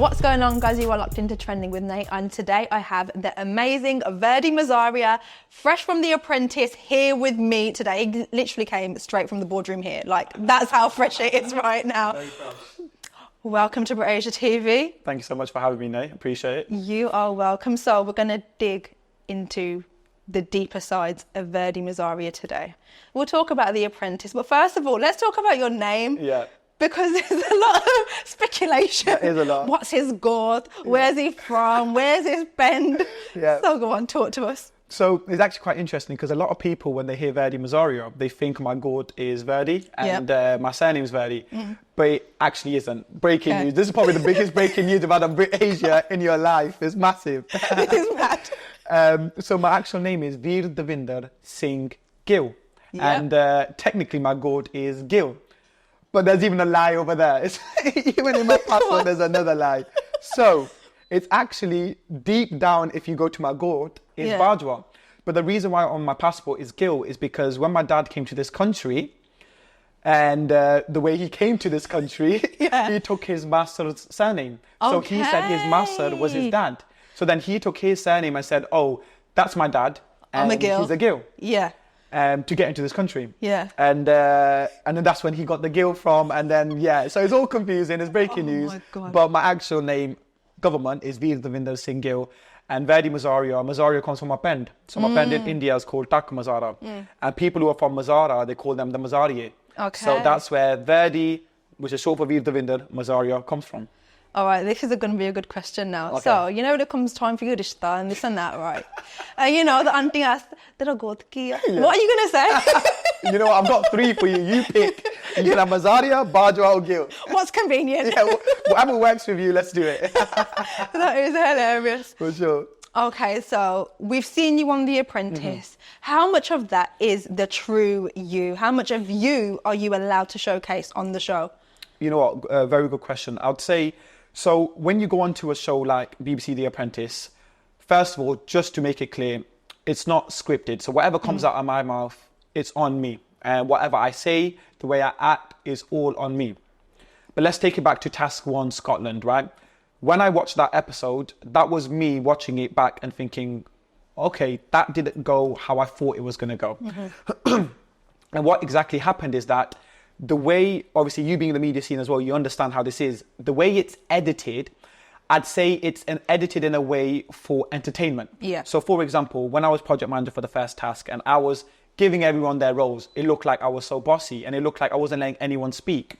What's going on, guys? You are locked into Trending with Nae, and today I have the amazing Virdi Mazaria, fresh from The Apprentice, here with me today. He literally came straight from the boardroom here. Like, that's how fresh it is right now. Very fresh. Welcome to BritAsia TV. Thank you so much for having me, Nae. Appreciate it. You are welcome. So we're going to dig into the deeper sides of Virdi Mazaria today. We'll talk about The Apprentice, but first of all, let's talk about your name. Yeah. Because there's a lot of speculation. There is a lot. What's his gourd? Where's he from? Where's his bend? Yeah. So go on, talk to us. So it's actually quite interesting because a lot of people, when they hear Virdi Mazaria, they think my gourd is Virdi and my surname is Virdi, but it actually isn't. Breaking news. This is probably the biggest breaking news about BritAsia in your life. It's massive. This is mad. So my actual name is Virdi Singh Gill, and technically my gourd is Gill. But there's even a lie over there. Even in my passport, there's another lie. So it's actually deep down, if you go to my gourd, is Boardroom. But the reason why on my passport is Gill is because when my dad came to this country, and the way he came to this country, he took his master's surname. So he said his master was his dad. So then he took his surname and said, oh, that's my dad. And I'm a Gill. He's a Gill. Yeah. To get into this country. Yeah. And then that's when he got the Gill from, and then, so it's all confusing, it's breaking news. My God. But my actual name, government, is Virdi Singh Gill, and Virdi Mazaria. Mazaria comes from my pen. So my pen in India is called Tak Mazara. And people who are from Mazara, they call them the Mazaria. Okay. So that's where Virdi, which is short for Virdi Mazaria, comes from. All right, this is going to be a good question now. Okay. So, you know, when it comes time for your rishta and this and that, right? You know, the auntie asked, Tera gourd ki hai?" What are you going to say? You know what, I've got three for you. You pick. You can have Mazaria, Boardroom, or Gill. What's convenient? Yeah, whatever works with you, let's do it. That is hilarious. For sure. Okay, so we've seen you on The Apprentice. How much of that is the true you? How much of you are you allowed to showcase on the show? You know what, very good question. I would say, so when you go onto a show like BBC The Apprentice, first of all, just to make it clear, it's not scripted. So whatever comes out of my mouth, it's on me. And whatever I say, the way I act is all on me. But let's take it back to Task 1 Scotland, right? When I watched that episode, that was me watching it back and thinking, okay, that didn't go how I thought it was going to go. And what exactly happened is that the way, obviously you being in the media scene as well, you understand how this is. The way it's edited, I'd say it's edited in a way for entertainment. Yeah. So for example, when I was project manager for the first task and I was giving everyone their roles, it looked like I was so bossy and it looked like I wasn't letting anyone speak.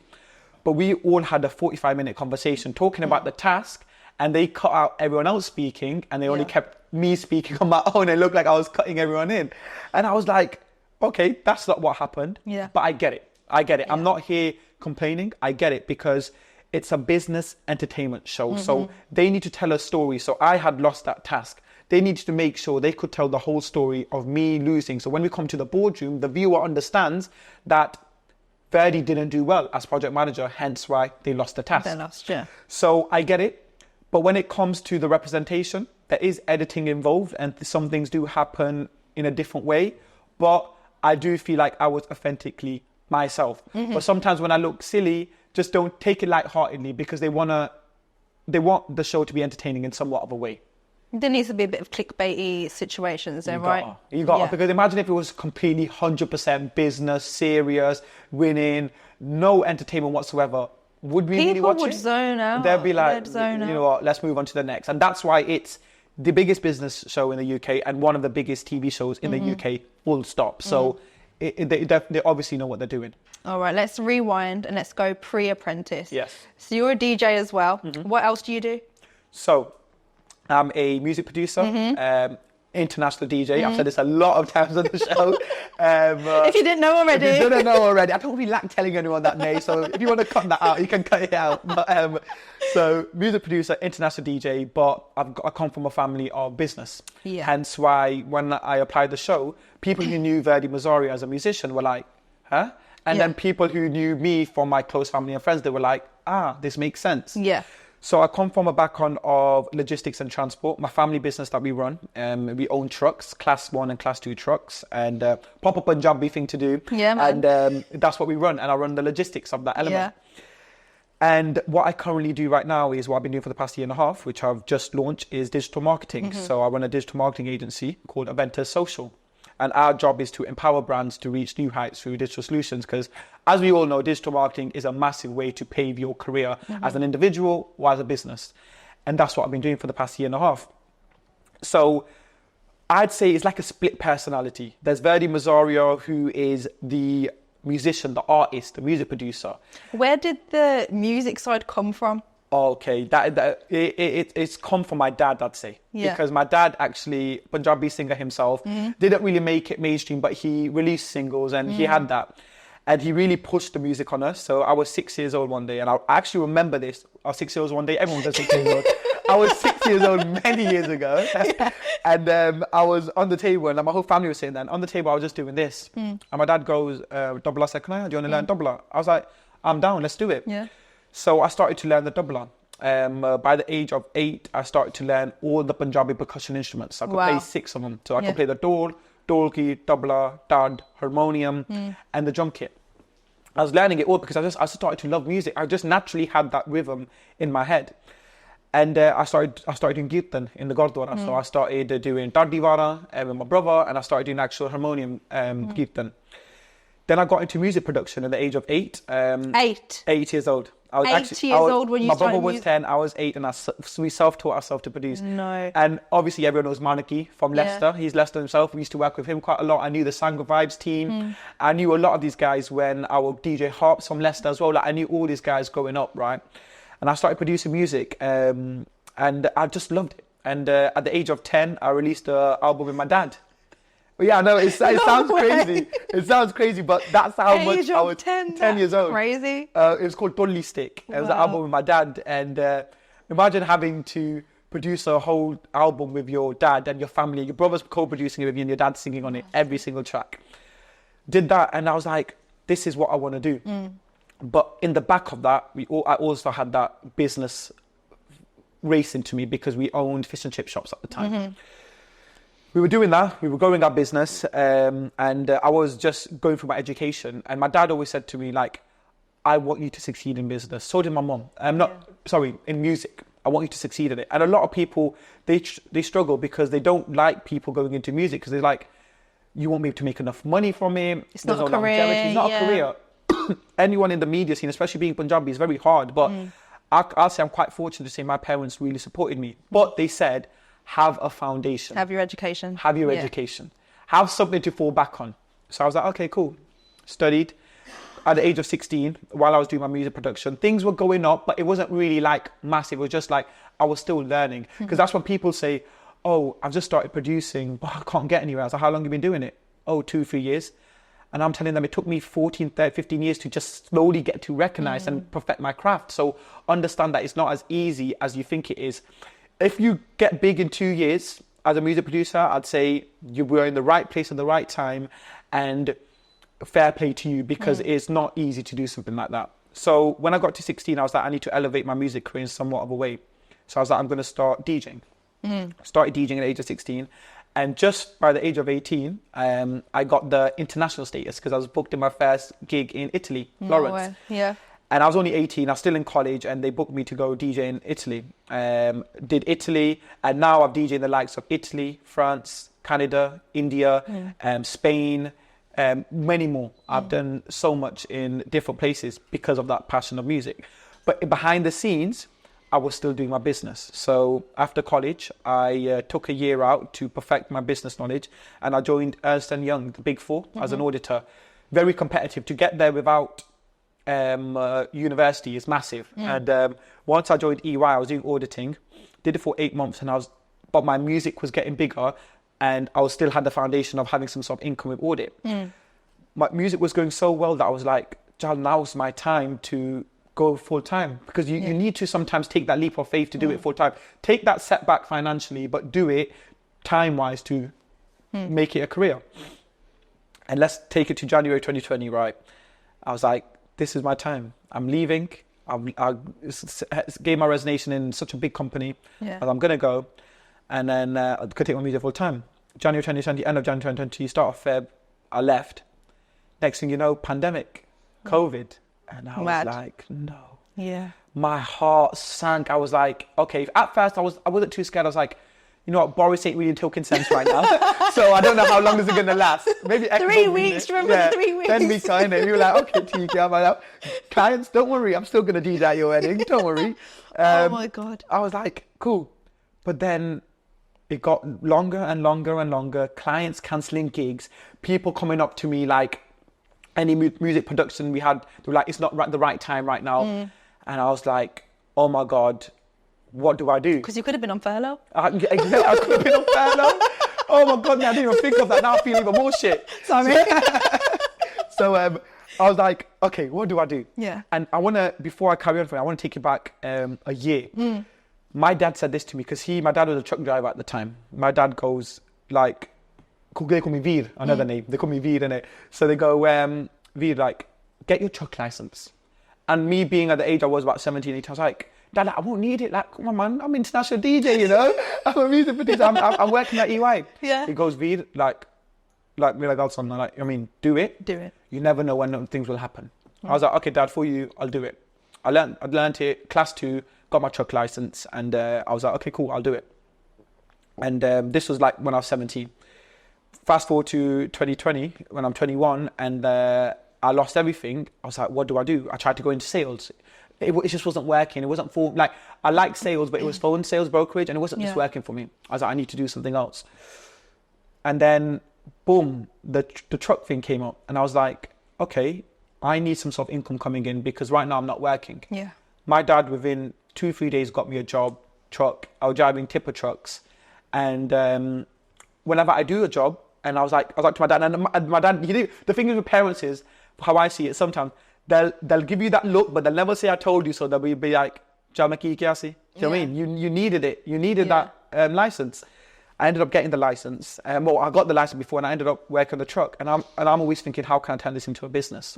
But we all had a 45-minute conversation talking about the task, and they cut out everyone else speaking and they only kept me speaking on my own. It looked like I was cutting everyone in. And I was like, okay, that's not what happened. Yeah. But I get it. Yeah. I'm not here complaining. I get it because it's a business entertainment show. So they need to tell a story. So I had lost that task. They needed to make sure they could tell the whole story of me losing. So when we come to the boardroom, the viewer understands that Virdi didn't do well as project manager, hence why they lost the task. They lost, yeah. So I get it. But when it comes to the representation, there is editing involved and some things do happen in a different way. But I do feel like I was authentically myself. But sometimes when I look silly, just don't take it lightheartedly because they want the show to be entertaining in somewhat of a way. There needs to be a bit of clickbaity situations there, right? You got because imagine if it was completely 100% business, serious, winning, no entertainment whatsoever. Would we really watch it? People would zone out. They'd be like, you know what, let's move on to the next. And that's why it's the biggest business show in the UK and one of the biggest TV shows in the UK, full stop. So they obviously know what they're doing. All right, let's rewind and let's go pre-Apprentice. Yes. So you're a DJ as well. What else do you do? So I'm a music producer, international DJ. I've said this a lot of times on the show. If you didn't know already. If you didn't know already. I don't really like telling anyone that, Nae. So if you want to cut that out, you can cut it out. But, so music producer, international DJ, but I come from a family of business. Yeah. Hence why when I applied the show, people who knew Virdi Mazaria as a musician were like, huh? And then people who knew me from my close family and friends, they were like, this makes sense. Yeah. So I come from a background of logistics and transport. My family business that we run, we own trucks, class 1 and class 2 trucks, and proper Punjabi thing to do. Yeah, man. And that's what we run, and I run the logistics of that element. Yeah. And what I currently do right now is what I've been doing for the past year and a half, which I've just launched, is digital marketing. So I run a digital marketing agency called Apprentice Social. And our job is to empower brands to reach new heights through digital solutions. Because as we all know, digital marketing is a massive way to pave your career as an individual or as a business. And that's what I've been doing for the past year and a half. So I'd say it's like a split personality. There's Virdi Mazaria, who is the musician, the artist, the music producer. Where did the music side come from? Okay, it's come from my dad, I'd say. Yeah. Because my dad actually, Punjabi singer himself, didn't really make it mainstream, but he released singles and he had that. And he really pushed the music on us. So I was 6 years old one day, and I actually remember this. I was 6 years old one day. Everyone was 6 years old. I was 6 years old many years ago. Yeah. And I was on the table, and my whole family was sitting there. And on the table, I was just doing this. And my dad goes, Dobla Sekana, do you want to learn Dobla? I was like, I'm down, let's do it. Yeah. So I started to learn the Dobla. By the age of 8, I started to learn all the Punjabi percussion instruments. I could play 6 of them. So I could play the dol, dolki, tabla, dad, harmonium, and the drum kit. I was learning it all because I started to love music. I just naturally had that rhythm in my head. And I started doing kirtan in the Gurdwara. So I started doing Tardivara with my brother, and I started doing actual harmonium kirtan. Then I got into music production at the age of 8. 8 years old. I was 8 years old when you my started brother was 10, I was 8, and we self-taught ourselves to produce. No. And obviously everyone knows Manaki from Leicester. He's Leicester himself. We used to work with him quite a lot. I knew the Sangha Vibes team. I knew a lot of these guys when our DJ Harps from Leicester as well. Like, I knew all these guys growing up, right? And I started producing music, and I just loved it. And at the age of 10, I released an album with my dad. But yeah, no, it sounds crazy. It sounds crazy, but that's how much I was 10 years old. Crazy. It was called Tolli Stick. It was an album with my dad. And imagine having to produce a whole album with your dad and your family. Your brother's co-producing it with you and your dad singing on it, every single track. Did that, and I was like, this is what I want to do. But in the back of that, I also had that business racing to me because we owned fish and chip shops at the time. We were doing that, we were growing our business, and I was just going through my education. And my dad always said to me, like, I want you to succeed in business. So did my mum. In music. I want you to succeed in it. And a lot of people, they struggle because they don't like people going into music because they're like, you won't be able to make enough money from it. It's not a career. It's not a career. Anyone in the media scene, especially being Punjabi, is very hard. But I'll say I'm quite fortunate to say my parents really supported me. But they said, have a foundation. Have your education. Have your education. Have something to fall back on. So I was like, okay, cool. Studied. At the age of 16, while I was doing my music production, things were going up, but it wasn't really like massive. It was just like, I was still learning. Because that's when people say, oh, I've just started producing, but I can't get anywhere. I was like, how long have you been doing it? Oh, 2-3 years. And I'm telling them it took me 15 years to just slowly get to recognize and perfect my craft. So understand that it's not as easy as you think it is. If you get big in 2 years as a music producer, I'd say you were in the right place at the right time, and fair play to you, because it's not easy to do something like that. So when I got to 16, I was like, I need to elevate my music career in somewhat of a way. So I was like, I'm going to start DJing. Started DJing at the age of 16. And just by the age of 18, I got the international status because I was booked in my first gig in Italy, Florence. Yeah. And I was only 18, I was still in college, and they booked me to go DJ in Italy. Did Italy, and now I've DJed in the likes of Italy, France, Canada, India, Spain, many more. I've done so much in different places because of that passion of music. But behind the scenes, I was still doing my business. So after college, I took a year out to perfect my business knowledge, and I joined Ernst & Young, the Big Four, as an auditor. Very competitive. To get there without university is massive. And once I joined EY, I was doing auditing, did it for 8 months, but my music was getting bigger, and I still had the foundation of having some sort of income with audit. My music was going so well that I was like, Jal, now's my time to go full time, because you need to sometimes take that leap of faith to do it full time. Take that setback financially, but do it time wise to make it a career. And let's take it to January 2020, right? I was like, this is my time. I'm leaving. I gave my resignation in such a big company. And I'm going to go. And then I could take my music full time. January 2020, end of January 2020, start of Feb, I left. Next thing you know, pandemic, COVID. And I was like, no. Yeah. My heart sank. I was like, okay. At first, I wasn't too scared. I was like, you know what, Boris ain't really talking sense right now. So I don't know how long is it going to last. Maybe 3 weeks. Do you remember the 3 weeks? 10 weeks, I know. We were like, okay, TK, I'm like, clients, don't worry. I'm still going to do that at your wedding. Don't worry. Oh my God. I was like, cool. But then it got longer and longer and longer. Clients cancelling gigs. People coming up to me like, any music production we had, they were like, it's not the right time right now. And I was like, oh my God, what do I do? Because you could have been on furlough. I could have been on furlough. Oh my God, man, I didn't even think of that. Now I feel even more shit. Sorry. So I was like, okay, what do I do? Yeah. And I want to, before I carry on, I want to take you back a year. My dad said this to me because my dad was a truck driver at the time. My dad goes like, they call me Vir, another name. They call me Vir, innit? So they go, Vir, like, get your truck license. And me being at the age I was, about 17, 18, I was like, Dad, I won't need it. Like, come on, man, I'm an international DJ, you know? I'm a music producer. I'm working at EY. Yeah. He goes, Vir, like, we're like, son, like, I mean, do it. Do it. You never know when things will happen. I was like, okay, Dad, for you, I'll do it. I learned it, class 2, got my truck license, and I was like, okay, cool, I'll do it. And this was like when I was 17. Fast forward to 2020, when I'm 21, and I lost everything. I was like, what do I do? I tried to go into sales. It just wasn't working. It wasn't for, like, I liked sales, but it was phone sales brokerage, and it wasn't just working for me. I was like, I need to do something else. And then, boom, the truck thing came up, and I was like, okay, I need some sort of income coming in because right now I'm not working. Yeah. My dad, within 2-3 days, got me a truck. I was driving tipper trucks, and whenever I do a job, and I was like to my dad, and my dad, the thing with parents is, how I see it, sometimes they'll give you that look, but they'll never say I told you so. They'll be like, Jamaki Kiasi. Do you know what I mean? You needed it. You needed that license. I ended up getting the license. Well, I got the license before, and I ended up working on the truck. And I'm always thinking, how can I turn this into a business?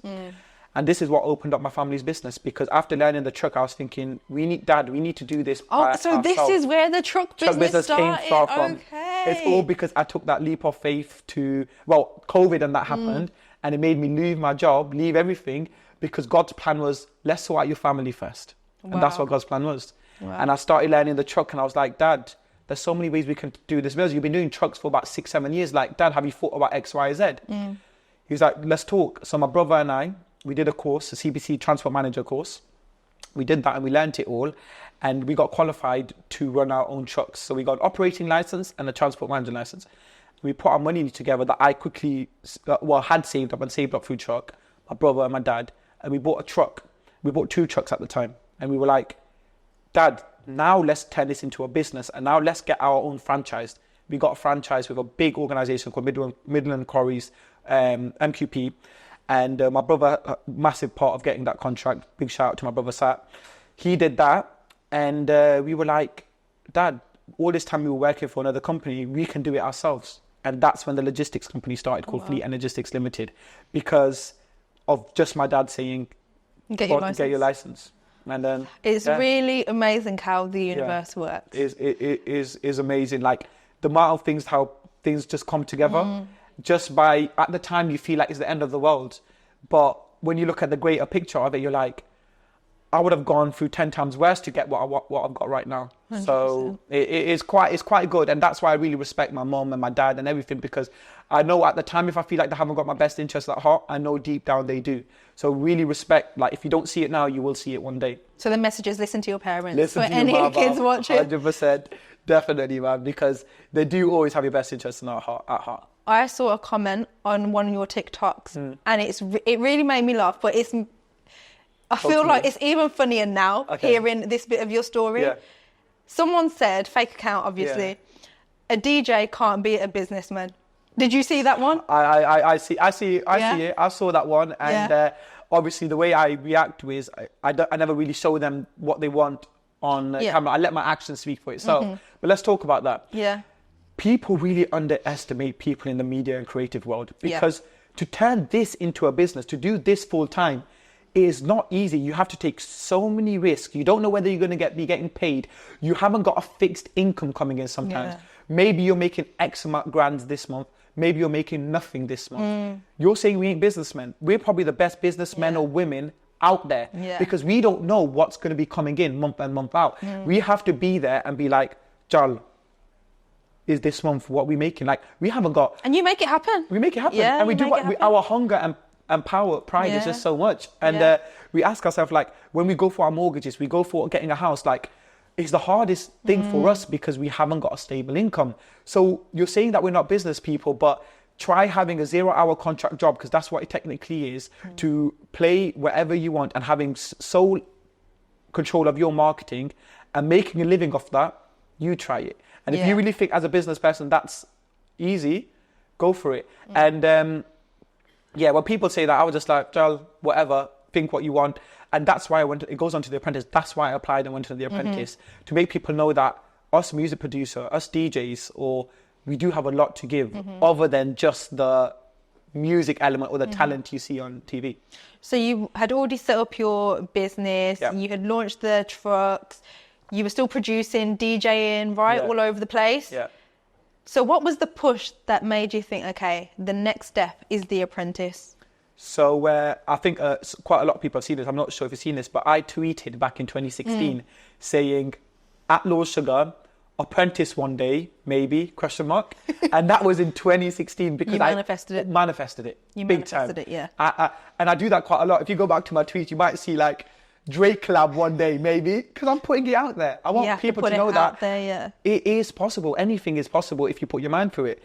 And this is what opened up my family's business, because after learning the truck, I was thinking, we need to do this. Oh, so this is where the truck business started. Came from. Okay. It's all because I took that leap of faith to, well, COVID and that happened, and it made me leave my job, leave everything, because God's plan was, let's sort out your family first. And that's what God's plan was. Wow. And I started learning the truck, and I was like, Dad, there's so many ways we can do this business. You've been doing trucks for about 6-7 years. Like, Dad, have you thought about X, Y, Z? He was like, let's talk. So my brother and I, we did a course, a CBC Transport Manager course. We did that and we learned it all. And we got qualified to run our own trucks. So we got an operating license and a transport manager license. We put our money together that I quickly, had saved up through truck, my brother and my dad. And we bought a truck. We bought 2 trucks at the time. And we were like, Dad, now let's turn this into a business. And now let's get our own franchise. We got a franchise with a big organization called Midland Quarries, MQP. And my brother, a massive part of getting that contract. Big shout out to my brother Sat. He did that. And we were like, Dad, all this time we were working for another company, we can do it ourselves. And that's when the logistics company started, called Fleet and Logistics Limited, because of just my dad saying, get your license. And then it's really amazing how the universe works. It is amazing. Like the amount of things, how things just come together. Just by, at the time you feel like it's the end of the world. But when you look at the greater picture of it, you're like, I would have gone through 10 times worse to get what I've got right now. 100%. So it's quite good. And that's why I really respect my mom and my dad and everything, because I know at the time, if I feel like they haven't got my best interests at heart, I know deep down they do. So really respect, like if you don't see it now, you will see it one day. So the message is listen to your parents. Listen for to any your mother, kids watching. 100%. Definitely, man, because they do always have your best interests at heart. I saw a comment on one of your TikToks and it really made me laugh, but I feel like it's even funnier now hearing this bit of your story. Yeah. Someone said, fake account obviously, a DJ can't be a businessman. Did you see that one? I see it. I saw that one, and obviously the way I react is I never really show them what they want on camera. I let my actions speak for itself. But let's talk about that. Yeah. People really underestimate people in the media and creative world, because to turn this into a business, to do this full time, is not easy. You have to take so many risks. You don't know whether you're going to be getting paid. You haven't got a fixed income coming in sometimes. Maybe you're making X amount grand this month. Maybe you're making nothing this month. You're saying we ain't businessmen. We're probably the best businessmen or women out there because we don't know what's going to be coming in month and month out. We have to be there and be like, Jal, is this month what we're making? Like, we haven't got... And you make it happen. We make it happen. Yeah, and we do what... our hunger and power, pride is just so much. And we ask ourselves, like, when we go for our mortgages, we go for getting a house, like, it's the hardest thing for us because we haven't got a stable income. So you're saying that we're not business people, but try having a 0-hour contract job, because that's what it technically is, to play wherever you want and having sole control of your marketing and making a living off that. You try it. And if you really think as a business person that's easy, go for it. And when people say that, I was just like, Jal, whatever, think what you want. And that's why it goes on to The Apprentice. That's why I applied and went to The Apprentice, to make people know that us music producer, us DJs, or we do have a lot to give other than just the music element or the talent you see on TV. So you had already set up your business, you had launched the trucks, you were still producing, DJing, all over the place. Yeah. So what was the push that made you think, okay, the next step is The Apprentice? So I think quite a lot of people have seen this. I'm not sure if you've seen this, but I tweeted back in 2016 saying, at Lord Sugar, Apprentice one day, maybe, ? And that was in 2016 because you manifested it. Manifested it. You big manifested time. It, yeah. And I do that quite a lot. If you go back to my tweets, you might see like Drake collab one day, maybe, because I'm putting it out there. I want people to know that it is possible. Anything is possible if you put your mind through it.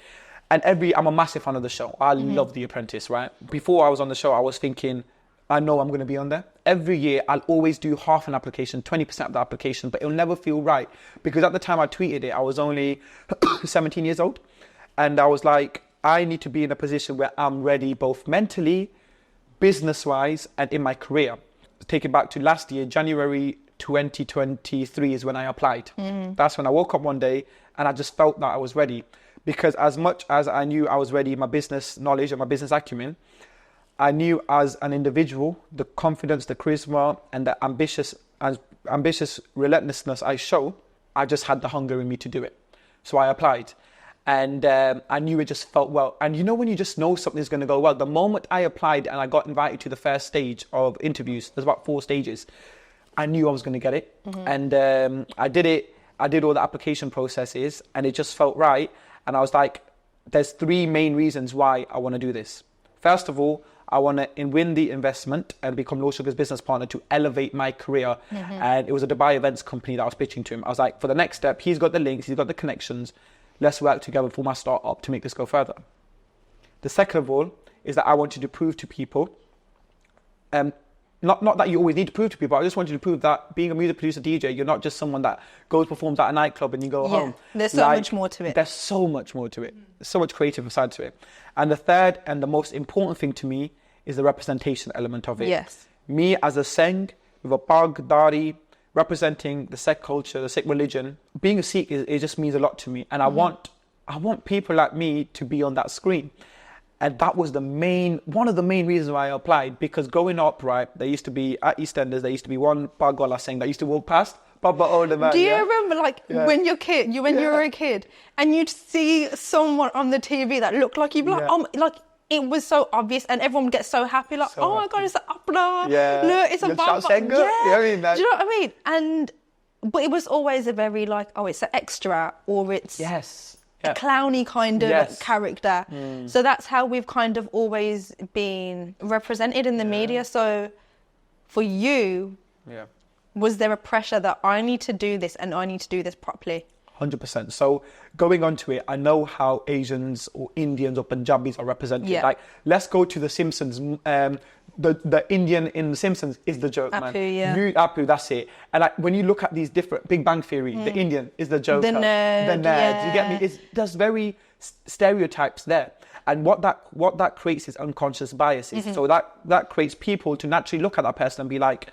And I'm a massive fan of the show. I love The Apprentice, right? Before I was on the show, I was thinking, I know I'm going to be on there. Every year, I'll always do half an application, 20% of the application, but it'll never feel right. Because at the time I tweeted it, I was only 17 years old. And I was like, I need to be in a position where I'm ready, both mentally, business-wise, and in my career. Take it back to last year, January 2023 is when I applied. That's when I woke up one day and I just felt that I was ready. Because as much as I knew I was ready, my business knowledge and my business acumen, I knew as an individual, the confidence, the charisma, and the ambitious relentlessness I show, I just had the hunger in me to do it. So I applied. And I knew it just felt well. And you know when you just know something's going to go well? The moment I applied and I got invited to the first stage of interviews, there's about 4 stages, I knew I was going to get it. And I did it. I did all the application processes and it just felt right. And I was like, there's 3 main reasons why I want to do this. First of all, I want to win the investment and become Lord Sugar's business partner to elevate my career. And it was a Dubai events company that I was pitching to him. I was like, for the next step, he's got the links, he's got the connections. Let's work together for my startup to make this go further. The second of all is that I wanted to prove to people, not that you always need to prove to people, I just wanted to prove that being a music producer DJ, you're not just someone that goes, performs at a nightclub and you go home. There's so much more to it. There's so much more to it. There's so much creative side to it. And the third and the most important thing to me is the representation element of it. Yes. Me as a Singh with a pag, dari, representing the Sikh culture, the Sikh religion, being a Sikh, it just means a lot to me. And I want people like me to be on that screen. And that was one of the main reasons why I applied, because growing up, right, there used to be, at EastEnders, there used to be one Pagwala Singh that used to walk past, Baba older man. Do you remember, like, when you're you were a kid, and you'd see someone on the TV that looked like you, like, it was so obvious, and everyone would get so happy, like, so my God, it's an Apna. Look, it's a Baba. Do you know what I mean? But it was always a very, like, oh, it's an extra, or it's a clowny kind of character. So that's how we've kind of always been represented in the media. So for you, was there a pressure that I need to do this and I need to do this properly? 100%. So going on to it, I know how Asians or Indians or Punjabis are represented. Like, let's go to The Simpsons. The Indian in The Simpsons is the joke, man. Apu, that's it. And like, when you look at these different, Big Bang Theory, the Indian is the joker. The nerd. You get me? There's very stereotypes there. And what that creates is unconscious biases. So that creates people to naturally look at that person and be like,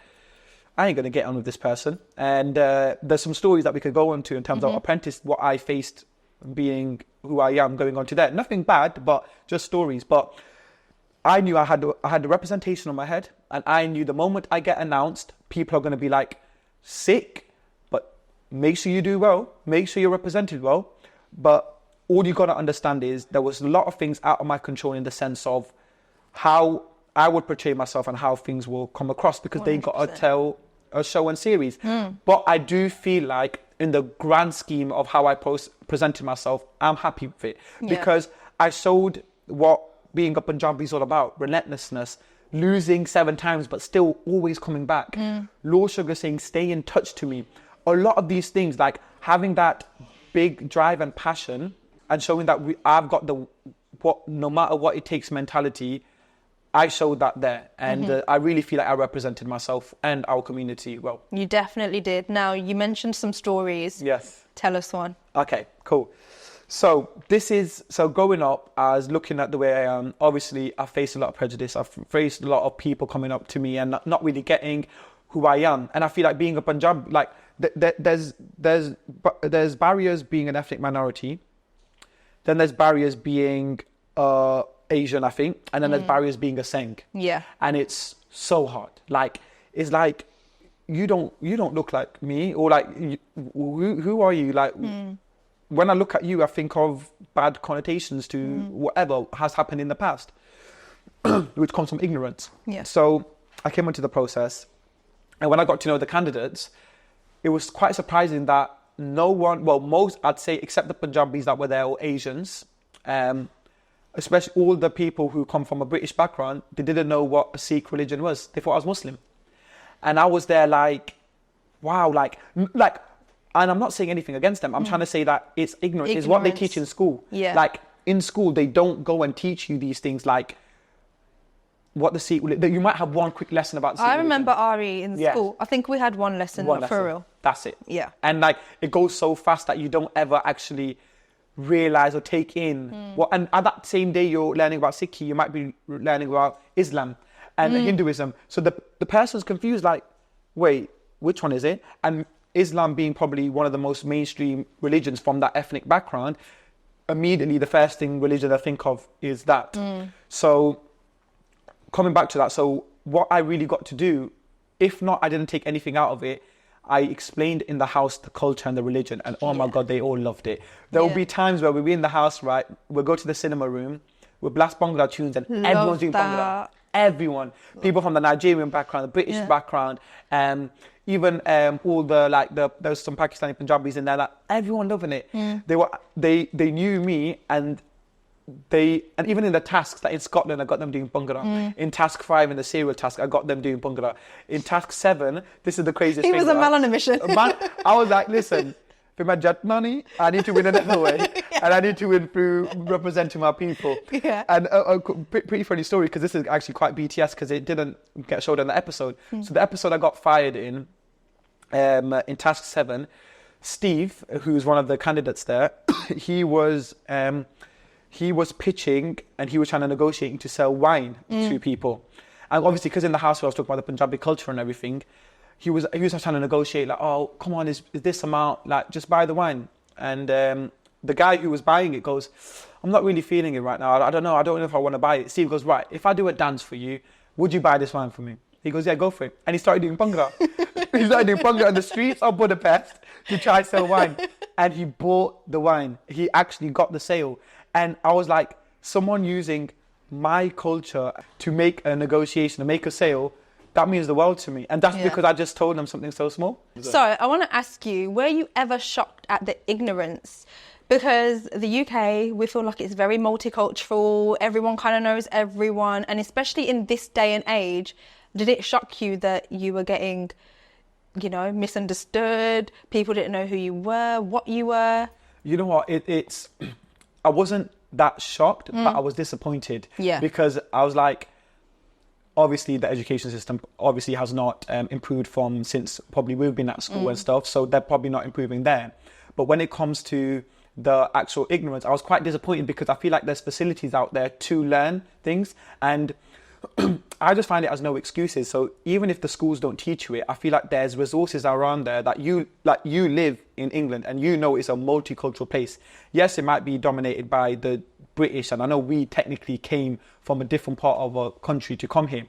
I ain't going to get on with this person. And there's some stories that we could go on to in terms of Apprentice, what I faced being who I am going on to that. Nothing bad, but just stories. But I knew I had the representation on my head, and I knew the moment I get announced, people are going to be like, sick, but make sure you do well, make sure you're represented well. But all you got to understand is there was a lot of things out of my control in the sense of how I would portray myself and how things will come across because they got to 100%. tell a show and series. But I do feel like in the grand scheme of how I presented myself, I'm happy with it because I showed what being a Punjabi is all about: relentlessness, losing 7 times but still always coming back. Lord Sugar saying, "Stay in touch" to me. A lot of these things, like having that big drive and passion, and showing that I've got no matter what it takes mentality. I showed that there, and I really feel like I represented myself and our community well. You definitely did. Now, you mentioned some stories. Yes. Tell us one. Okay, cool. So growing up, I was looking at the way I am. Obviously, I faced a lot of prejudice. I've faced a lot of people coming up to me and not really getting who I am. And I feel like being a Punjab, like there's barriers being an ethnic minority. Then there's barriers being Asian, I think, and then there's barriers being a Singh. Yeah. And it's so hard. Like, it's like you don't look like me, or like who are you? Like, when I look at you, I think of bad connotations to whatever has happened in the past, which comes from ignorance. Yeah. So I came into the process, and when I got to know the candidates, it was quite surprising that no one, well, most, I'd say, except the Punjabis that were there, or Asians, especially all the people who come from a British background, they didn't know what a Sikh religion was. They thought I was Muslim. And I was there like, wow, like, and I'm not saying anything against them. I'm trying to say that it's ignorance. It's what they teach in school. Yeah. Like, in school, they don't go and teach you these things like what the Sikh religion. You might have one quick lesson about the Sikh I religion. remember Ari in school. I think we had one lesson for real. That's it. Yeah. And like, it goes so fast that you don't ever actually realize or take in what, and at that same day you're learning about Sikhi, you might be learning about Islam and Hinduism. So the person's confused, like, wait, which one is it? And Islam being probably one of the most mainstream religions from that ethnic background, immediately the first thing religion I think of is that. So coming back to that, so what I really got to do, if not, I didn't take anything out of it. I explained in the house the culture and the religion, and oh my God, they all loved it. There will be times where we'll be in the house, right? We'll go to the cinema room, we'll blast Bhangra tunes, and everyone's doing Bhangra. Everyone. People from the Nigerian background, the British background, even all there's some Pakistani Punjabis in there, like, everyone loving it. They knew me, and even in the tasks, like in Scotland, I got them doing Bhangra. In task 5, in the serial task, I got them doing Bhangra. In task 7, this is the craziest thing. He was a man on a mission. I was like, listen, for my jet money, I need to win another way. And I need to win through representing my people. Yeah. And a pretty funny story, because this is actually quite BTS, because it didn't get showed in the episode. So the episode I got fired in task 7, Steve, who's one of the candidates there, he was pitching, and he was trying to negotiate to sell wine to people. And obviously, because in the house where I was talking about the Punjabi culture and everything, he was trying to negotiate, like, oh, come on, is this amount, like, just buy the wine. And the guy who was buying it goes, I'm not really feeling it right now. I don't know if I want to buy it. Steve goes, right, if I do a dance for you, would you buy this wine for me? He goes, yeah, go for it. And he started doing Bhangra. He started doing Bhangra on the streets of Budapest to try to sell wine. And he bought the wine. He actually got the sale. And I was like, someone using my culture to make a negotiation, to make a sale, that means the world to me. And that's because I just told them something so small. So I want to ask you, were you ever shocked at the ignorance? Because the UK, we feel like it's very multicultural. Everyone kind of knows everyone. And especially in this day and age, did it shock you that you were getting, misunderstood? People didn't know who you were, what you were? You know what? I wasn't that shocked, but I was disappointed. Yeah. Because I was like, obviously the education system obviously has not improved since probably we've been at school and stuff. So they're probably not improving there. But when it comes to the actual ignorance, I was quite disappointed, because I feel like there's facilities out there to learn things, and I just find it as no excuses. So even if the schools don't teach you it, I feel like there's resources around there that you live in England and it's a multicultural place. Yes, it might be dominated by the British, and I know we technically came from a different part of a country to come here,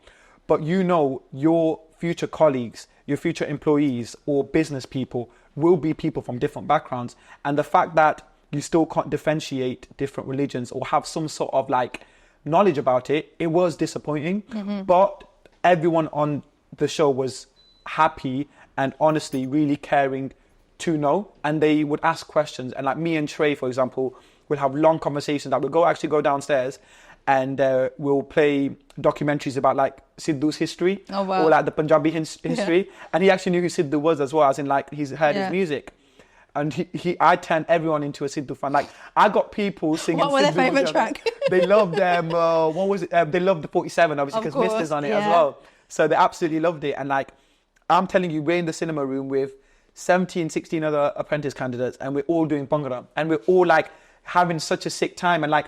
but your future colleagues, your future employees or business people will be people from different backgrounds. And the fact that you still can't differentiate different religions or have some sort of like knowledge about it, it was disappointing. But everyone on the show was happy and honestly really caring to know, and they would ask questions. And like me and Trey, for example, will have long conversations that we'll actually go downstairs and we'll play documentaries about like Sidhu's history or like the Punjabi history. And he actually knew who Sidhu was as well, as in like he's heard his music. And I turned everyone into a Sidhu fan. Like I got people singing. What was their Sidhu favourite Mazaria. track? They loved them. What was it? They loved the 47, obviously, because Mister's on it as well. So they absolutely loved it. And like I'm telling you, we're in the cinema room with 17, 16 other apprentice candidates, and we're all doing Bhangra, and we're all like having such a sick time. And like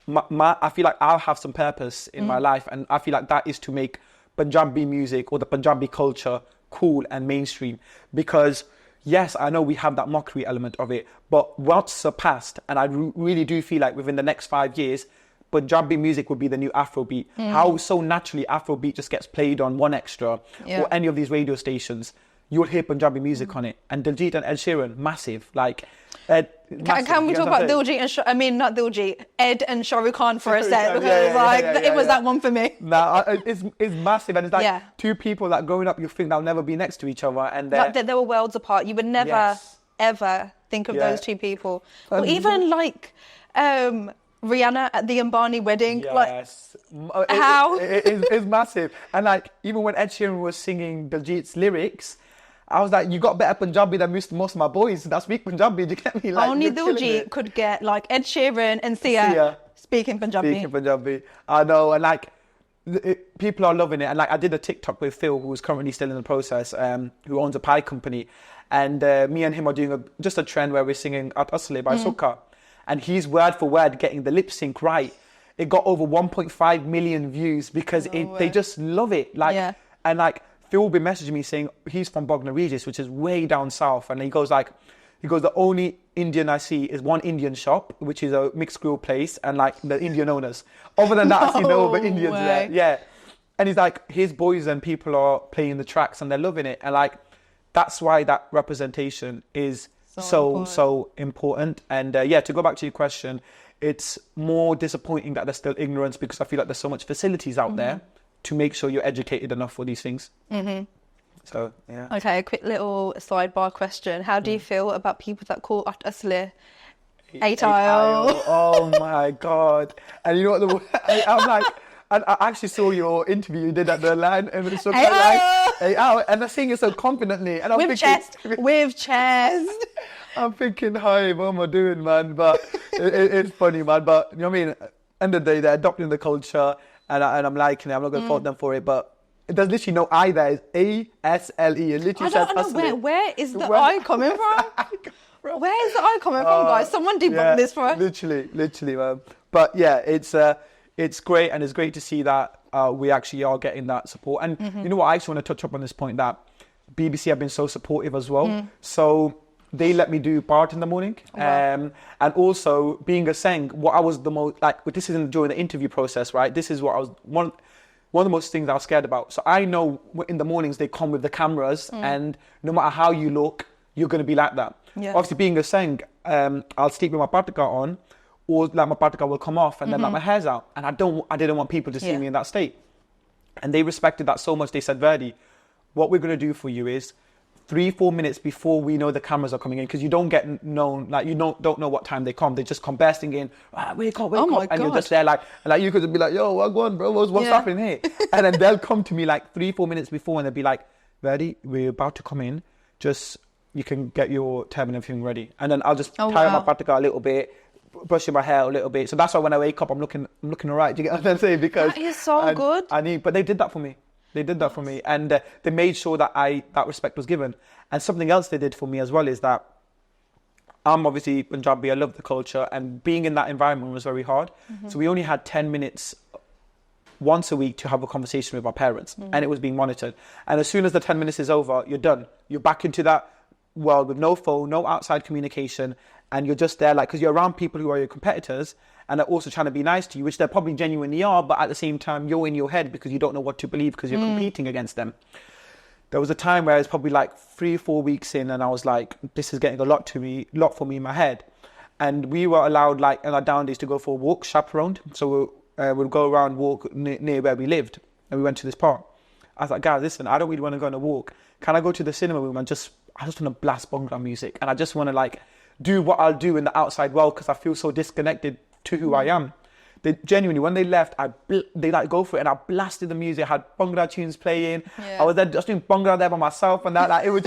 I feel like I'll have some purpose in my life, and I feel like that is to make Punjabi music or the Punjabi culture cool and mainstream. Because yes, I know we have that mockery element of it, but what's surpassed, and I really do feel like within the next 5 years, Punjabi music would be the new Afrobeat. How so naturally Afrobeat just gets played on One Extra or any of these radio stations. You'll hear Punjabi music on it. And Diljit and Ed Sheeran, massive. Like, massive. Can we talk about Diljit and not Diljit, Ed and Shah Rukh Khan for a sec? Because it was that one for me. Nah, it's massive, and it's like two people that growing up you think they'll never be next to each other, and they were worlds apart. You would never ever think of those two people. Or even like Rihanna at the Ambani wedding. Yes. Like, how? It's massive. And like even when Ed Sheeran was singing Diljit's lyrics, I was like, you got better Punjabi than most of my boys that speak Punjabi. Do you get me? Like, only Diljit could get like Ed Sheeran and Sia speaking Punjabi. Speaking Punjabi. I know. And like, people are loving it. And like, I did a TikTok with Phil, who's currently still in the process, who owns a pie company. And me and him are doing just a trend where we're singing At Asle by Sukha. And he's word for word getting the lip sync right. It got over 1.5 million views because they just love it. Like, and like, Phil will be messaging me saying he's from Bognor Regis, which is way down south, and he goes the only Indian I see is one Indian shop, which is a mixed grill place, and like the Indian owners. Other than that, I see no other Indians there. Yeah, and he's like, his boys and people are playing the tracks and they're loving it, and like that's why that representation is so important. And to go back to your question, it's more disappointing that there's still ignorance, because I feel like there's so much facilities out there to make sure you're educated enough for these things. So, yeah. Okay, a quick little sidebar question. How do you feel about people that call At Asle Aitile? Oh my God. And you know what, I'm like, and I actually saw your interview you did at the line, and it's so kind of like, hey, and I sing it so confidently. And I'm with chest. I'm thinking, hi, what am I doing, man? But it's funny, man. But, you know what I mean? End of the day, they're adopting the culture. And I'm liking it. I'm not going to fault them for it, but there's literally no I there. It's A-S-L-E. It literally says Asle. Where is the I coming from? Where is the I coming from, guys? Someone debunk this for us. Literally, man. But yeah, it's great, and it's great to see that we actually are getting that support. And you know what? I actually want to touch up on this point that BBC have been so supportive as well. So they let me do part in the morning. And also, being a Seng, what I was the most, like, this isn't during the interview process, right? This is what I was, one of the most things I was scared about. So I know in the mornings they come with the cameras, and no matter how you look, you're going to be like that. Obviously, being a Seng, I'll sleep with my patika on, or like my patika will come off, and then like my hair's out. And I didn't want people to see me in that state. And they respected that so much. They said, Virdi, what we're going to do for you is 3-4 minutes before we know the cameras are coming in, because you don't get known, like you don't know what time they come. They just come bursting in. Wake up, and you're just there like you could be like, yo, what going, bro? What's happening here? And then they'll come to me like 3-4 minutes before, and they'll be like, Virdi, we're about to come in. Just you can get your tab and everything ready. And then I'll just tie my patika a little bit, brushing my hair a little bit. So that's why when I wake up, I'm looking alright. Do you get what I'm saying? Because that is so good. But they did that for me. And they made sure that that respect was given. And something else they did for me as well is that I'm obviously Punjabi, I love the culture, and being in that environment was very hard. So we only had 10 minutes once a week to have a conversation with our parents, and it was being monitored. And as soon as the 10 minutes is over, you're done. You're back into that world with no phone, no outside communication, and you're just there, like, because you're around people who are your competitors, and they're also trying to be nice to you, which they probably genuinely are, but at the same time, you're in your head because you don't know what to believe because you're competing against them. There was a time where it's probably like 3-4 weeks in, and I was like, this is getting a lot for me in my head. And we were allowed, like, in our down days to go for a walk, chaperoned. So would go around, walk near where we lived, and we went to this park. I was like, guys, listen, I don't really want to go on a walk. Can I go to the cinema room and I just want to blast Bhangra music, and I just want to like do what I'll do in the outside world because I feel so disconnected to who I am. They genuinely, when they left, they like go for it, and I blasted the music. I had Bhangra tunes playing. Yeah. I was there just doing Bhangra there by myself, and that like it was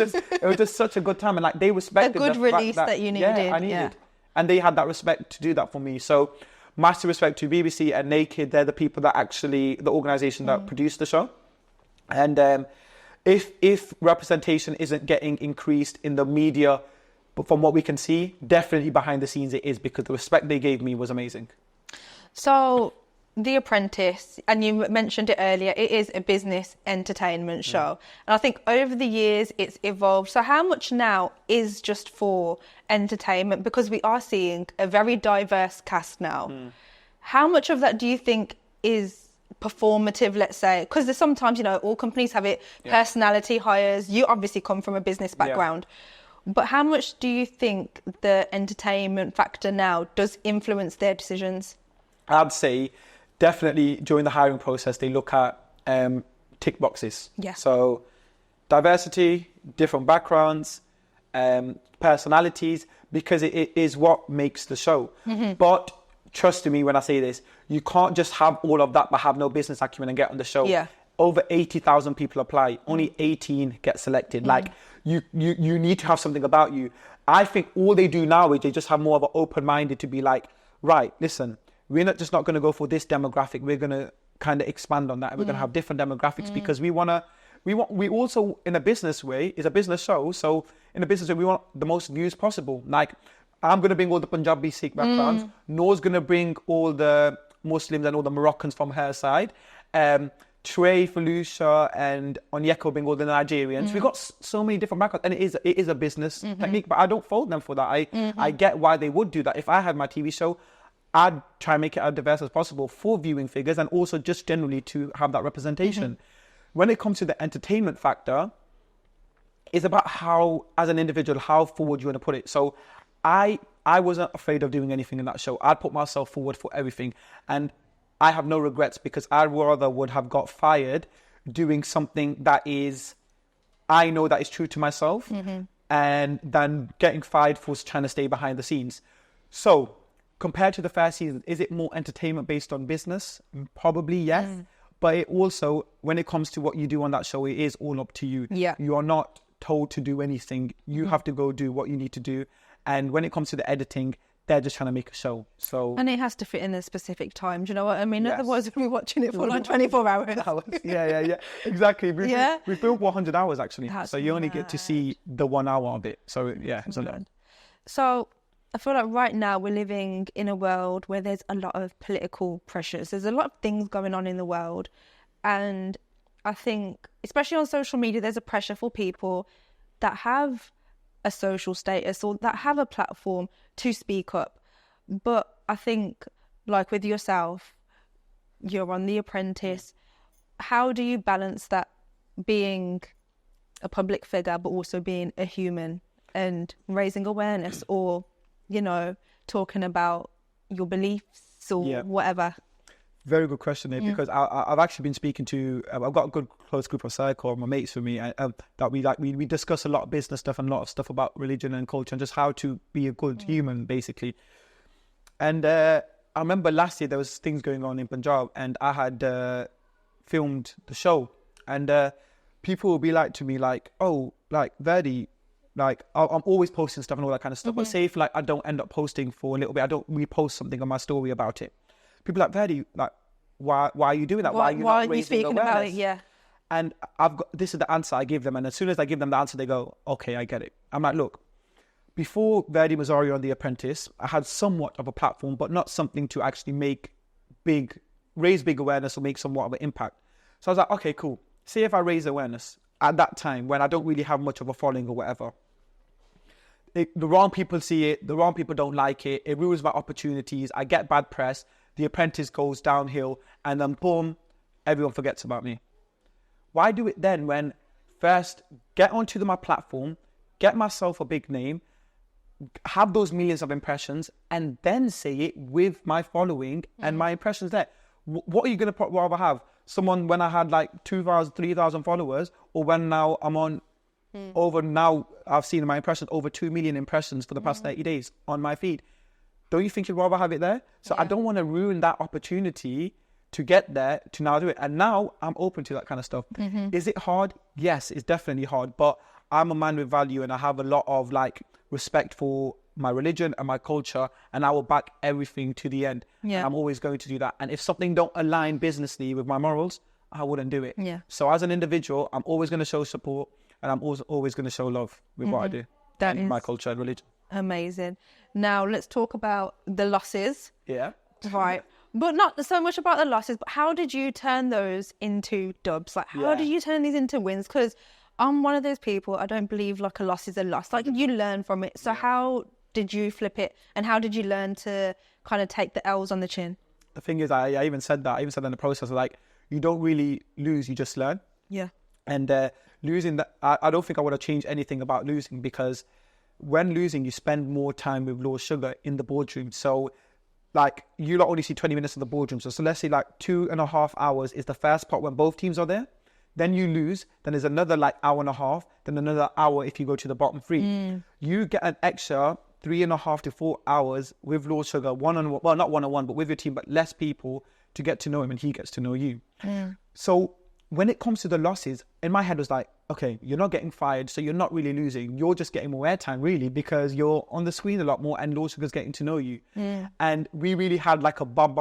just such a good time, and like they respected A good the release fact that you needed. Yeah, I needed, and they had that respect to do that for me. So massive respect to BBC and Naked. They're the people that actually the organisation that produced the show, and if representation isn't getting increased in the media, but from what we can see, definitely behind the scenes it is, because the respect they gave me was amazing. So, The Apprentice, and you mentioned it earlier, it is a business entertainment show. And I think over the years it's evolved. So how much now is just for entertainment? Because we are seeing a very diverse cast now. How much of that do you think is performative, let's say? Because there's sometimes, you know, all companies have it, personality hires. You obviously come from a business background. But how much do you think the entertainment factor now does influence their decisions? I'd say definitely during the hiring process, they look at tick boxes. Yeah. So diversity, different backgrounds, personalities, because it is what makes the show. But trust me when I say this, you can't just have all of that but have no business acumen and get on the show. Yeah. Over 80,000 people apply, only 18 get selected. Like you need to have something about you. I think all they do now is they just have more of an open-minded to be like, right, listen, we're not going to go for this demographic. We're going to kind of expand on that. And we're going to have different demographics because we also, in a business way, it's a business show. So in a business way, we want the most views possible. Like I'm going to bring all the Punjabi Sikh backgrounds. Noor's going to bring all the Muslims and all the Moroccans from her side. Trey, Felucia and Onyeka bring all the Nigerians. We've got so many different backgrounds, and it is a business technique, but I don't fault them for that. I get why they would do that. If I had my TV show, I'd try and make it as diverse as possible for viewing figures and also just generally to have that representation. When it comes to the entertainment factor, it's about how, as an individual, how forward you want to put it. So I wasn't afraid of doing anything in that show. I'd put myself forward for everything. And I have no regrets because I rather would have got fired doing something that is, I know that is true to myself, and than getting fired for trying to stay behind the scenes. So compared to the first season, is it more entertainment based on business? Probably yes. But it also, when it comes to what you do on that show, it is all up to you. Yeah. You are not told to do anything. You have to go do what you need to do. And when it comes to the editing, they're just trying to make a show. And it has to fit in a specific time. Do you know what I mean? Yes. Otherwise, we'll be watching it for like 24 hours. Yeah. Exactly. We filmed 100 hours actually. That's so you only get to see the 1 hour of it. So yeah, it's a lot. So I feel like right now we're living in a world where there's a lot of political pressures. There's a lot of things going on in the world. And I think, especially on social media, there's a pressure for people that have a social status or that have a platform to speak up. But I think, like with yourself, you're on The Apprentice. How do you balance that, being a public figure but also being a human and raising awareness, or, you know, talking about your beliefs or whatever? Very good question, Nate, because I've actually been speaking to, I've got a good close group of circle, my mates with me, that we discuss a lot of business stuff and a lot of stuff about religion and culture and just how to be a good human, basically. And I remember last year there was things going on in Punjab, and I had filmed the show, and people will be like to me like, oh, like Virdi, like I'm always posting stuff and all that kind of stuff, but say if like I don't end up posting for a little bit, I don't repost something on my story about it. People are like, Virdi, like, why are you doing that? Why are you speaking about it? Yeah. And this is the answer I give them. And as soon as I give them the answer, they go, okay, I get it. I'm like, look, before Virdi Mazaria on The Apprentice, I had somewhat of a platform, but not something to actually raise big awareness or make somewhat of an impact. So I was like, okay, cool. See if I raise awareness at that time when I don't really have much of a following or whatever. The wrong people see it. The wrong people don't like it. It ruins my opportunities. I get bad press. The Apprentice goes downhill, and then boom, everyone forgets about me. Why do it then when first get onto my platform, get myself a big name, have those millions of impressions, and then say it with my following and my impressions there? What are you going to rather have? Someone when I had like 2,000, 3,000 followers, or when now I'm on over now, I've seen in my impressions over 2 million impressions for the past 30 days on my feed. Don't you think you'd rather have it there? So I don't want to ruin that opportunity to get there, to now do it. And now I'm open to that kind of stuff. Is it hard? Yes, it's definitely hard. But I'm a man with value and I have a lot of like respect for my religion and my culture, and I will back everything to the end. Yeah. And I'm always going to do that. And if something don't align businessly with my morals, I wouldn't do it. Yeah. So as an individual, I'm always going to show support, and I'm always going to show love with what I do. That is my culture and religion. amazing. Now let's talk about the losses. Yeah. Right. But not so much about the losses, but how did you turn those into dubs? Like, how did you turn these into wins? Because I'm one of those people, I don't believe like a loss is a loss. Like, you learn from it. So how did you flip it? And how did you learn to kind of take the L's on the chin? The thing is, I even said that. I even said in the process, like, you don't really lose, you just learn. Yeah. And losing, I don't think I would have changed anything about losing, because when losing, you spend more time with Lord Sugar in the boardroom. So, like, you not only see 20 minutes of the boardroom. So let's say like 2.5 hours is the first part when both teams are there. Then you lose. Then there's another like hour and a half. Then another hour if you go to the bottom three. You get an extra 3.5 to 4 hours with Lord Sugar, one-on-one. Well, not one-on-one, but with your team, but less people to get to know him, and he gets to know you. So when it comes to the losses, in my head was like, okay, you're not getting fired, so you're not really losing. You're just getting more airtime, really, because you're on the screen a lot more, and Lord Sugar's getting to know you. And we really had like a bump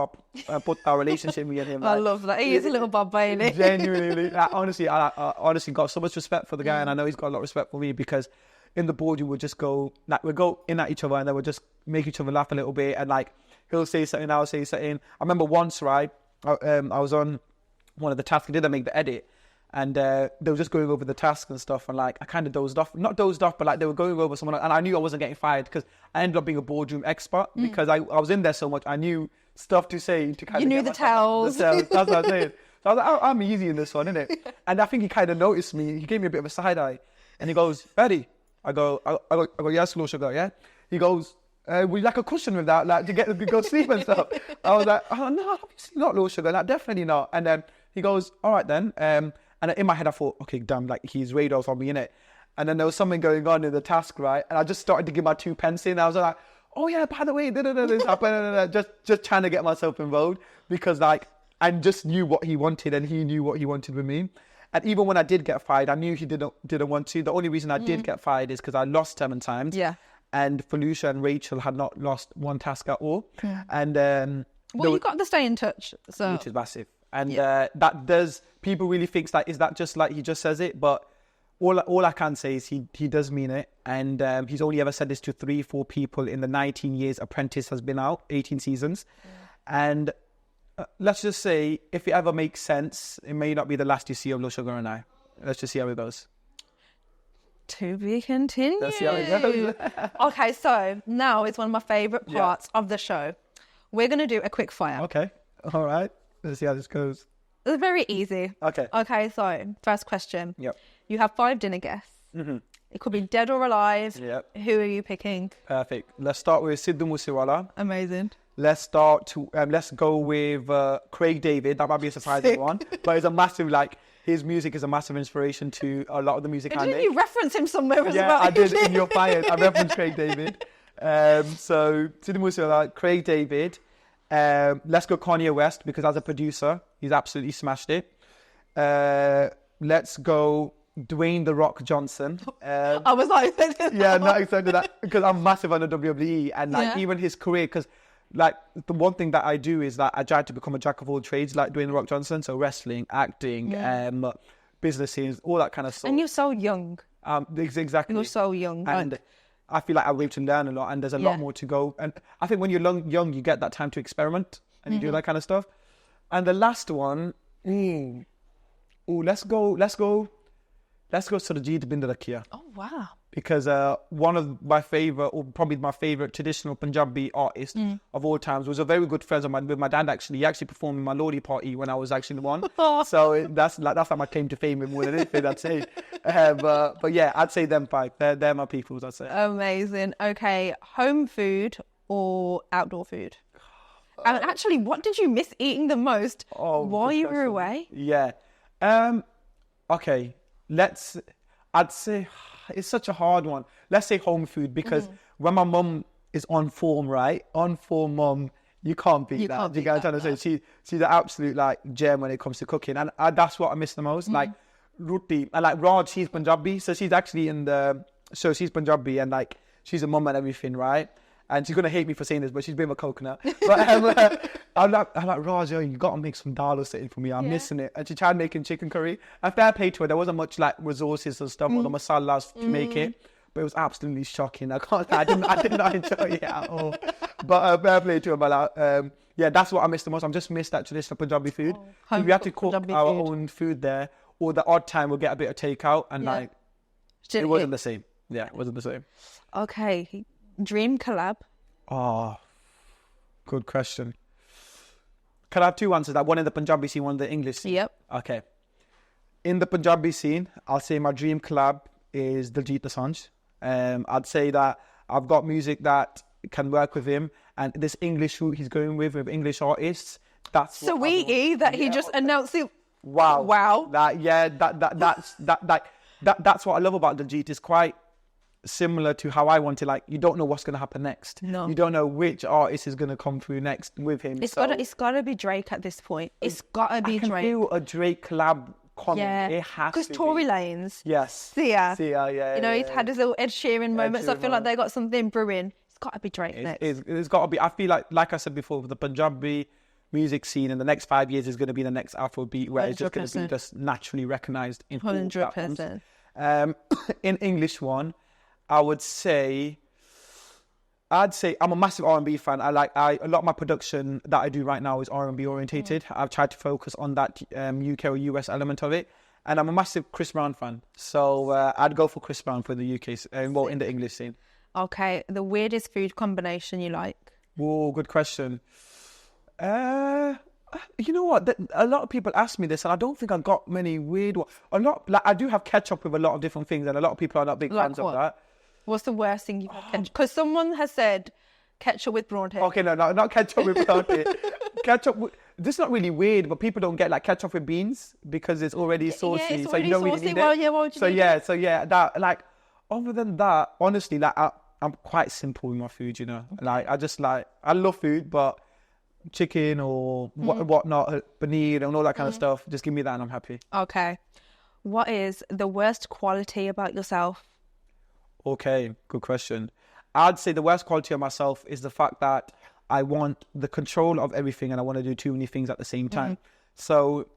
put our relationship, me and him. I like, love that. He is a little bubba, ain't he? Genuinely, like, honestly, I honestly got so much respect for the guy, and I know he's got a lot of respect for me, because in the boardroom we'll just go, like, we'll go in at each other, and then we'll just make each other laugh a little bit, and like he'll say something, I'll say something. I remember once, right, I was on one of the tasks, I didn't make the edit, and they were just going over the task and stuff, and like I kind of not dozed off, but like they were going over someone, and I knew I wasn't getting fired, because I ended up being a boardroom expert, because I was in there so much, I knew stuff to say to kind of. You knew the tells. That's what I'm saying. So I was like, oh, I'm easy in this one, innit? And I think he kind of noticed me. He gave me a bit of a side eye, and he goes, "Virdi." I go, yes, Lord Sugar, yeah. He goes, would you like a cushion with that, like to get to go sleep and stuff? I was like, oh no, obviously not, Lord Sugar, like definitely not. And then he goes, all right then. And in my head I thought, okay, damn, like he's radars on me, innit? And then there was something going on in the task, right? And I just started to give my 2 pence in. I was like, oh yeah, by the way, this happened, just trying to get myself involved, because like I just knew what he wanted, and he knew what he wanted with me. And even when I did get fired, I knew he didn't want to. The only reason I did get fired is because I lost 7 times. Yeah. And Felicia and Rachel had not lost one task at all. And well, you got to stay in touch, so which is massive. And that does, people really think like, is that just like he just says it? But all I can say is he does mean it. And he's only ever said this to 3-4 people in the 19 years Apprentice has been out, 18 seasons. And let's just say, if it ever makes sense, it may not be the last you see of Lord Sugar and I. Let's just see how it goes. To be continued. Let's see how it goes. Okay, so now it's one of my favourite parts of the show. We're going to do a quick fire. Okay, all right. Let's see how this goes. It's very easy. Okay. Okay, so first question. Yep. You have 5 dinner guests. It could be dead or alive. Yep. Who are you picking? Perfect. Let's start with Sidhu Moosewala. Amazing. Let's go with Craig David. That might be a surprising one, but it's a massive, like, his music is a massive inspiration to a lot of the music I make. Didn't you reference him somewhere as well? Yeah, I did. In your fire, I referenced Craig David. So Sidhu Moosewala, Craig David. Let's go Kanye West, because as a producer, he's absolutely smashed it. Let's go Dwayne The Rock Johnson. I was like, yeah, not excited that, because I'm massive on the WWE, and like even his career, because like the one thing that I do is that I try to become a jack of all trades, like Dwayne The Rock Johnson. So wrestling, acting, businesses, all that kind of stuff. And you're so young. Exactly. You're so young. And I feel like I'm able to learn a lot, and there's a lot more to go. And I think when you're young, you get that time to experiment, and you do that kind of stuff. And the last one, let's go Surajit Bindarakia. Oh, wow. Because one of my favourite, or probably my favourite traditional Punjabi artist of all times, was a very good friend of mine with my dad, actually. He actually performed in my Lodi party when I was actually the one. So that's like my claim to fame more than anything, I'd say. But yeah, I'd say them 5. They're my peoples, I'd say. Amazing. Okay, home food or outdoor food? And actually, what did you miss eating the most while you were away? Yeah. Okay. I'd say it's such a hard one. Let's say home food, because when my mum is on form, right? On form mum, you can't beat that. You get what I'm trying to say? She's an absolute like gem when it comes to cooking. And that's what I miss the most. Like roti. And like Raj, she's Punjabi. So she's actually she's Punjabi and like she's a mum and everything, right? And she's going to hate me for saying this, but she's a bit of a coconut. But I'm like, Raj, yo, you got to make some dal or something for me. I'm missing it. And she tried making chicken curry. And fair play to her, there wasn't much like resources and stuff or the masalas to make it. But it was absolutely shocking. I did not enjoy it at all. But fair play to her. But yeah, that's what I miss the most. I just miss that traditional Punjabi food. We had to cook our own food there. Or the odd time we'll get a bit of takeout. And like, it wasn't the same. Yeah, it wasn't the same. Okay. Dream collab? Oh, good question. Can I have two answers? Like one in the Punjabi scene, one in the English scene? Yep. Okay. In the Punjabi scene, I'll say my dream collab is Diljit Dosanjh. I'd say that I've got music that can work with him, and this English route he's going with English artists. That's Sweetie that he just announced it. Wow. That's what I love about Diljit. It's quite similar to how I want it. Like, you don't know what's going to happen next. No. You don't know which artist is going to come through next with him. It's gotta be Drake at this point. It's gotta be Drake. I can feel a Drake collab coming. Yeah. It has to be. Because Tory Lanez. Yes. Sia, yeah. You know, he's had his little Ed Sheeran moments. I feel like they got something brewing. It's gotta be Drake next. It's gotta be. I feel like I said before, the Punjabi music scene in the next 5 years is going to be the next Afrobeat, where it's just going to be just naturally recognised in 100%. In English one, I'd say I'm a massive R&B fan. A lot of my production that I do right now is R&B orientated. I've tried to focus on that UK or US element of it, and I'm a massive Chris Brown fan. So I'd go for Chris Brown for the UK, in the English scene. Okay, the weirdest food combination you like? Whoa, good question. You know what? A lot of people ask me this, and I don't think I've got many weird ones. I do have ketchup with a lot of different things, and a lot of people are not big fans of that. What's the worst thing you've had ketchup? Because someone has said ketchup with brown hair. Okay, no, not ketchup with brown hair. This is not really weird, but people don't get like ketchup with beans because it's already saucy, yeah, it's so you don't really need it. Why would you need it? That like, other than that, honestly, like I'm quite simple with my food, you know. Like I love food, but chicken or whatnot, paneer and all that kind of stuff, just give me that and I'm happy. Okay. What is the worst quality about yourself? Okay, good question. I'd say the worst quality of myself is the fact that I want the control of everything and I want to do too many things at the same time. So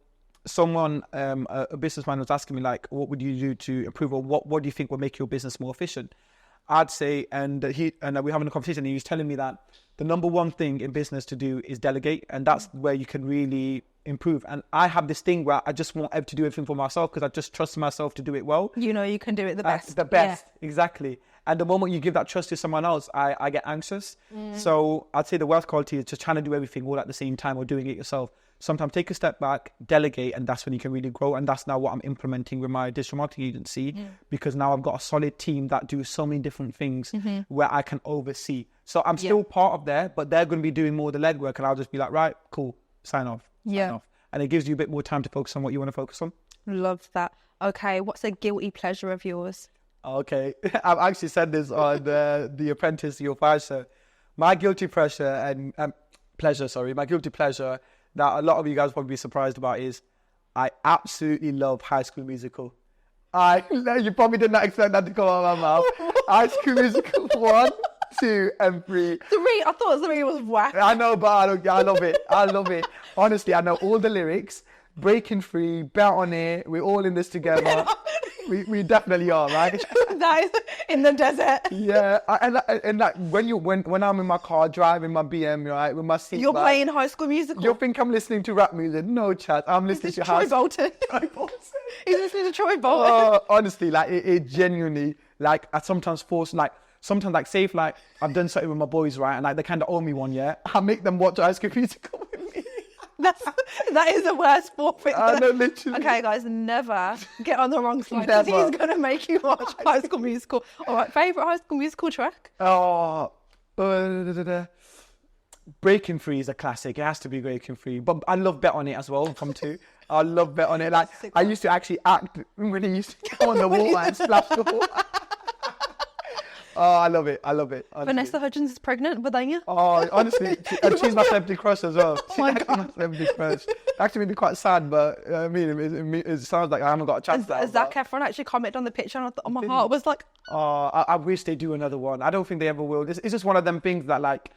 someone, a businessman was asking me like, what would you do to improve, or what do you think will make your business more efficient? I'd say, and we're having a conversation, and he was telling me that the number one thing in business to do is delegate, and that's where you can really improve. And I have this thing where I just want to do everything for myself because I just trust myself to do it well. You know, you can do it the best. Exactly. And the moment you give that trust to someone else, I get anxious. So I'd say the worst quality is just trying to do everything all at the same time or doing it yourself. Sometimes take a step back, delegate, and that's when you can really grow. And that's now what I'm implementing with my digital marketing agency, because now I've got a solid team that do so many different things where I can oversee. So I'm still part of there, but they're going to be doing more of the legwork, and I'll just be like, right, cool, sign off. And it gives you a bit more time to focus on what you want to focus on. Love that. Okay, what's a guilty pleasure of yours? Okay, I've actually said this on the Apprentice, your fire show. My guilty pleasure that a lot of you guys will probably be surprised about is I absolutely love High School Musical. You probably did not expect that to come out of my mouth. High School Musical 1, 2, and 3. 3? I thought 3 was whack. I know, but I love it. I love it. Honestly, I know all the lyrics. Breaking Free, Bet on It. We're all in this together. We definitely are, right? That is in the desert. Yeah, and like when I'm in my car driving my BM, right, with my seat. You're playing High School Musical. You think I'm listening to rap music? No, chat. I'm listening to Troy Bolton. He's listening to Troy Bolton. Honestly, like it genuinely, like I sometimes force, like sometimes like say if like I've done something with my boys, right, and like they kind of owe me one, yeah, I make them watch High School Musical with me. That is the worst forfeit. I know, literally. Okay, guys, never get on the wrong side because he's going to make you watch High School Musical. All right, favourite High School Musical track? Oh, Breaking Free is a classic. It has to be Breaking Free. But I love Bet On It as well from 2. I love Bet On It. Like, I used to actually act when he used to go on the wall and splash the wall. Oh, I love it. Honestly. Vanessa Hudgens is pregnant with you. Oh, honestly. And she's my celebrity crush as well. Oh my God. My celebrity crush. Actually made me quite sad, but I mean, it sounds like I haven't got a chance to. Zac Efron actually commented on the picture and I thought, my heart was like... Oh, I wish they do another one. I don't think they ever will. It's just one of them things that, like,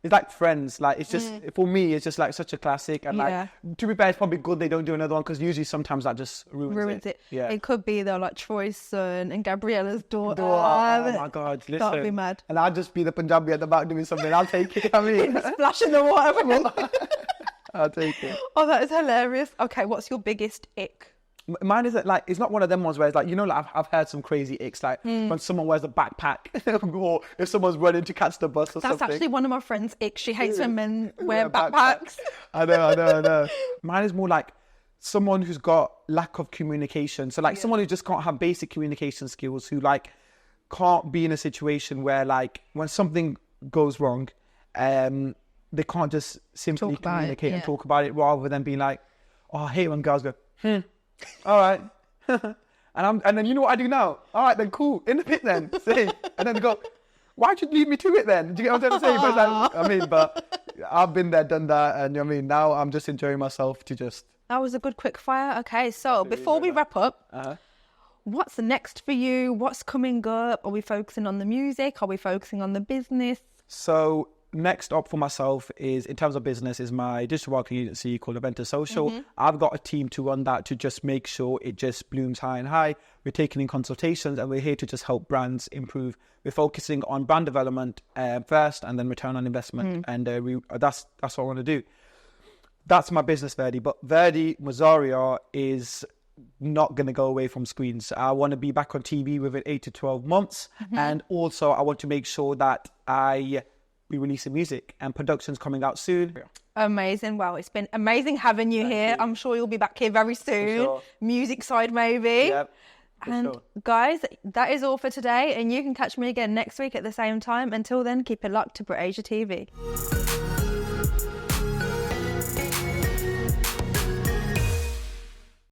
it's like Friends. Like, it's just, for me, it's just like such a classic. And like, to be fair, it's probably good they don't do another one because usually sometimes that just ruins it. Yeah. It could be though, like Troy's son and Gabriella's daughter. Oh my God, listen. That'd be mad. And I'll just be the Punjabi at the back doing something. I'll take it. I mean, splashing the water. I'll take it. Oh, that is hilarious. Okay, what's your biggest ick? Mine isn't like, it's not one of them ones where it's like, you know, like I've heard some crazy icks, like when someone wears a backpack or if someone's running to catch the bus or something. That's actually one of my friend's icks. She hates when men wear backpacks. I know. Mine is more like someone who's got lack of communication. So like someone who just can't have basic communication skills, who like can't be in a situation where like when something goes wrong, they can't just simply communicate and talk about it rather than being like, oh, I hate when girls go, all right. and then you know what I do now? All right, then cool. In the pit then. See? And then they go, why'd you lead me to it then? Do you get what I'm saying? But like, I mean, but I've been there, done that. And I mean, now I'm just enjoying myself to just... That was a good quick fire. Okay, so before we wrap up, what's next for you? What's coming up? Are we focusing on the music? Are we focusing on the business? So... next up for myself is, in terms of business, is my digital marketing agency called Apprentice Social. I've got a team to run that to just make sure it just blooms high and high. We're taking in consultations and we're here to just help brands improve. We're focusing on brand development first and then return on investment. And that's what I want to do. That's my business, Virdi. But Virdi Mazaria is not going to go away from screens. I want to be back on TV within 8 to 12 months. And also I want to make sure that we releasing music and production's coming out soon. Amazing. Well, it's been amazing having you here. I'm sure you'll be back here very soon. Sure. Music side maybe. Yep. And guys, that is all for today. And you can catch me again next week at the same time. Until then, keep it locked to BritAsia TV.